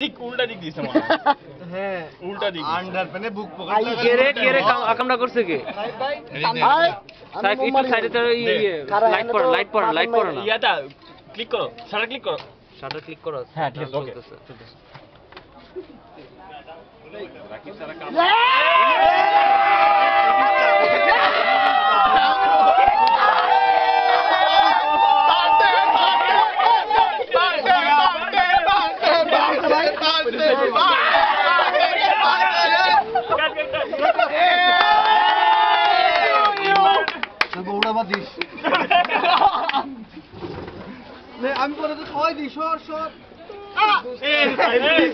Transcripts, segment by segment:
ঠিক উল্টা দিক দিছে মনে হ্যাঁ উল্টা দিক আন্ডারপ্যানে বুক পকেট কে রে কামটা করছে কে সাইফ একটু সাইডে তো লাইট পড়া না ইয়াটা ক্লিক করো শাটার ক্লিক করো হ্যাঁ ঠিক আছে ওকে রাকিব সারা কাম আমি পরে তো খাওয়াই দিই সর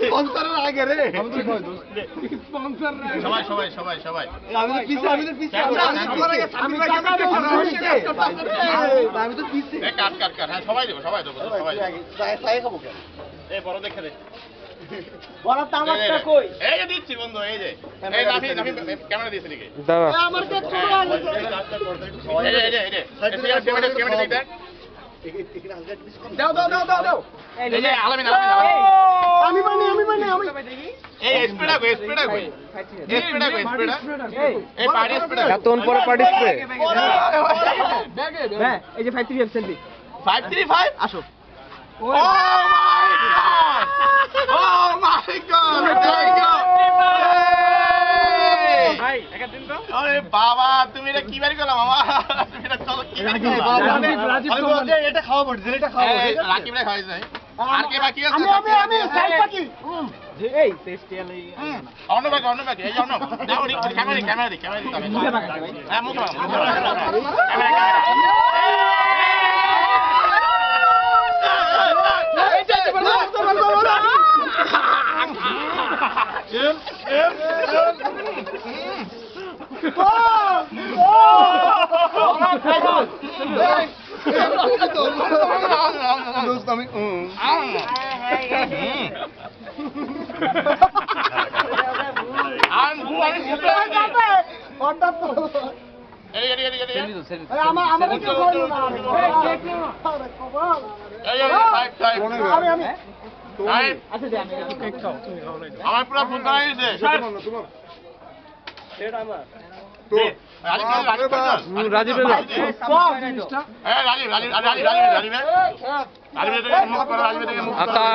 স্পন্সরের আগে রে সবাই আমি তো পিছে আমি তো পিছে কাট হ্যাঁ সবাই দেবো চাই খাবো কেন এই বড় দেখে দে বড় তামাকটা কই এই যে দিচ্ছি বন্ধু এই যে এই নাফি ক্যামেরা দিয়েছে নাকি দাদা আমার কে ছোট এই যে ক্যামেরা দিতে দাও এই যে আলামিন আমি মানে এই স্পিডা এই পার্টি স্পিডা এতক্ষণ পরে পার্টি স্প্রে হ্যাঁ এই যে 535 সেলফি 535 আসো Oh my god! There you go! ভাই একটা দিন তো আরে বাবা তুমি এটা কি বাড়ি করলা মামা তুমি এটা চলো কি বাড়ি এটা খাওয়া পড়ছে এটা খাওয়া রাকিব ভাই খাওয়াই যায় আর কে বাকি আছে আমি সাইড বাকি এই টেস্টিয়াল অন্য বাকি এই অন্য দাও নি ক্যামেরা দি হ্যাঁ মুখ আমার পুরো ফোন করা হয়েছে রাজীব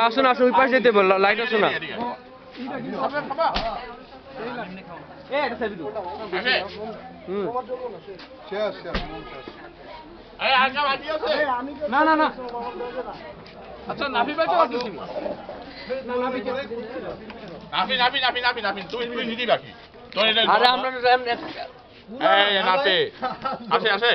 আসুন ওই পাশে যেতে বল লাইট আসো না না আচ্ছা নাফি ভাই তো আসছিস নাফি তুই নিদি বাকি তোর এটা আরে আমরা এই নাফি আসে